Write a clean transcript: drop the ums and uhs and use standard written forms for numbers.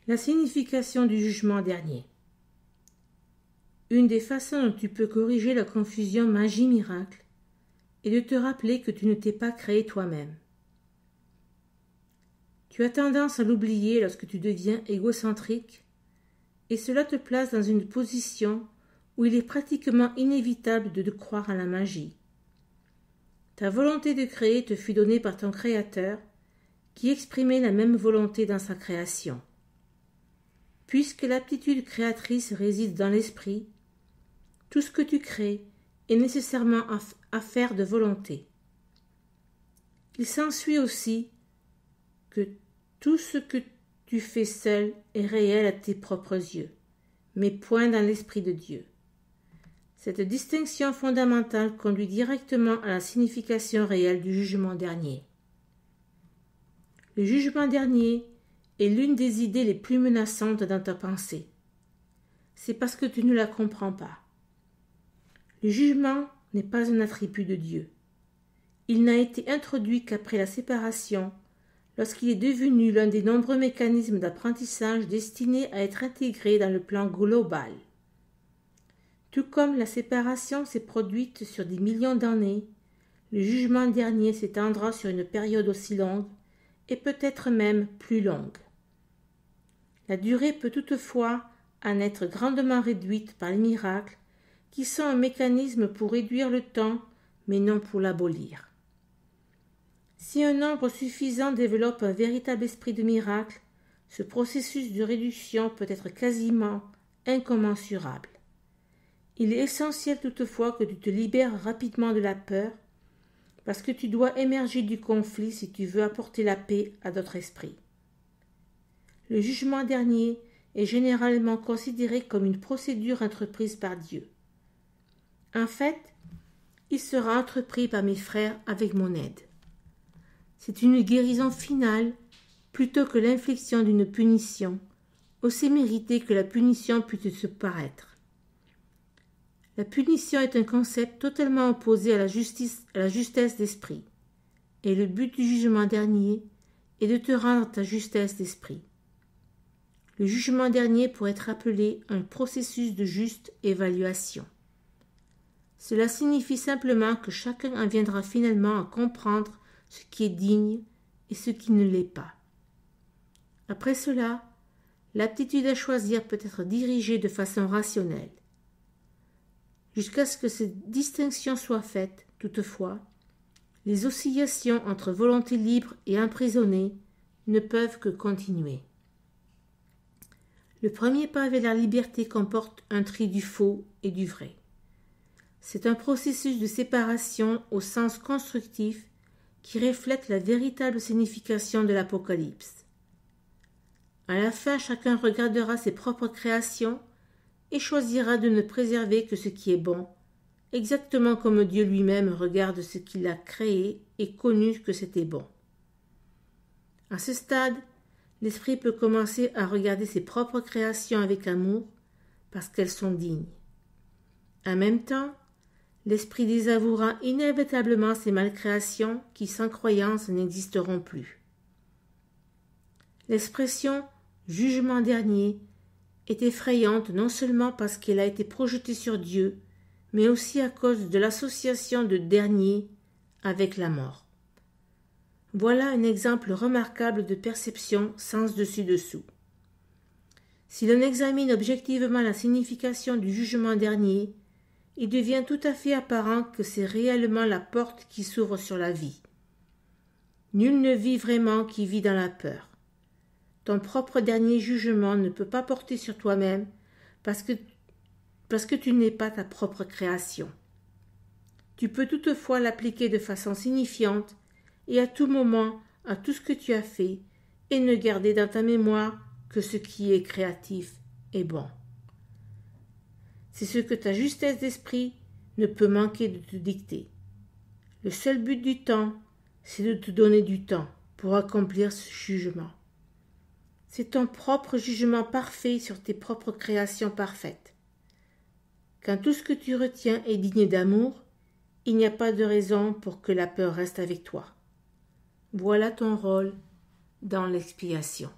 La signification du jugement dernier. Une des façons dont tu peux corriger la confusion magie-miracle est de te rappeler que tu ne t'es pas créé toi-même. Tu as tendance à l'oublier lorsque tu deviens égocentrique et cela te place dans une position où il est pratiquement inévitable de croire à la magie. Ta volonté de créer te fut donnée par ton Créateur qui exprimait la même volonté dans sa création. Puisque l'aptitude créatrice réside dans l'esprit, tout ce que tu crées est nécessairement affaire de volonté. Il s'ensuit aussi que tout ce que tu fais seul est réel à tes propres yeux, mais point dans l'esprit de Dieu. Cette distinction fondamentale conduit directement à la signification réelle du jugement dernier. Le jugement dernier est l'une des idées les plus menaçantes dans ta pensée. C'est parce que tu ne la comprends pas. Le jugement n'est pas un attribut de Dieu. Il n'a été introduit qu'après la séparation, lorsqu'il est devenu l'un des nombreux mécanismes d'apprentissage destinés à être intégrés dans le plan global. Tout comme la séparation s'est produite sur des millions d'années, le jugement dernier s'étendra sur une période aussi longue et peut-être même plus longue. La durée peut toutefois en être grandement réduite par les miracles, qui sont un mécanisme pour réduire le temps, mais non pour l'abolir. Si un nombre suffisant développe un véritable esprit de miracle, ce processus de réduction peut être quasiment incommensurable. Il est essentiel toutefois que tu te libères rapidement de la peur, parce que tu dois émerger du conflit si tu veux apporter la paix à d'autres esprits. Le jugement dernier est généralement considéré comme une procédure entreprise par Dieu. En fait, il sera entrepris par mes frères avec mon aide. C'est une guérison finale plutôt que l'infliction d'une punition, aussi méritée que la punition puisse se paraître. La punition est un concept totalement opposé à la justesse d'esprit, et le but du jugement dernier est de te rendre ta justesse d'esprit. Le jugement dernier pourrait être appelé un processus de juste évaluation. Cela signifie simplement que chacun en viendra finalement à comprendre ce qui est digne et ce qui ne l'est pas. Après cela, l'aptitude à choisir peut être dirigée de façon rationnelle. Jusqu'à ce que cette distinction soit faite, toutefois, les oscillations entre volonté libre et emprisonnée ne peuvent que continuer. Le premier pas vers la liberté comporte un tri du faux et du vrai. C'est un processus de séparation au sens constructif qui reflète la véritable signification de l'Apocalypse. À la fin, chacun regardera ses propres créations et choisira de ne préserver que ce qui est bon, exactement comme Dieu lui-même regarde ce qu'il a créé et connu que c'était bon. À ce stade, l'esprit peut commencer à regarder ses propres créations avec amour parce qu'elles sont dignes. En même temps, l'esprit désavouera inévitablement ces malcréations qui, sans croyance, n'existeront plus. L'expression « jugement dernier » est effrayante non seulement parce qu'elle a été projetée sur Dieu, mais aussi à cause de l'association de dernier avec la mort. Voilà un exemple remarquable de perception sens dessus-dessous. Si l'on examine objectivement la signification du jugement dernier, il devient tout à fait apparent que c'est réellement la porte qui s'ouvre sur la vie. Nul ne vit vraiment qui vit dans la peur. Ton propre dernier jugement ne peut pas porter sur toi-même parce que tu n'es pas ta propre création. Tu peux toutefois l'appliquer de façon signifiante et à tout moment à tout ce que tu as fait et ne garder dans ta mémoire que ce qui est créatif et bon. C'est ce que ta justesse d'esprit ne peut manquer de te dicter. Le seul but du temps, c'est de te donner du temps pour accomplir ce jugement. C'est ton propre jugement parfait sur tes propres créations parfaites. Quand tout ce que tu retiens est digne d'amour, il n'y a pas de raison pour que la peur reste avec toi. Voilà ton rôle dans l'expiation.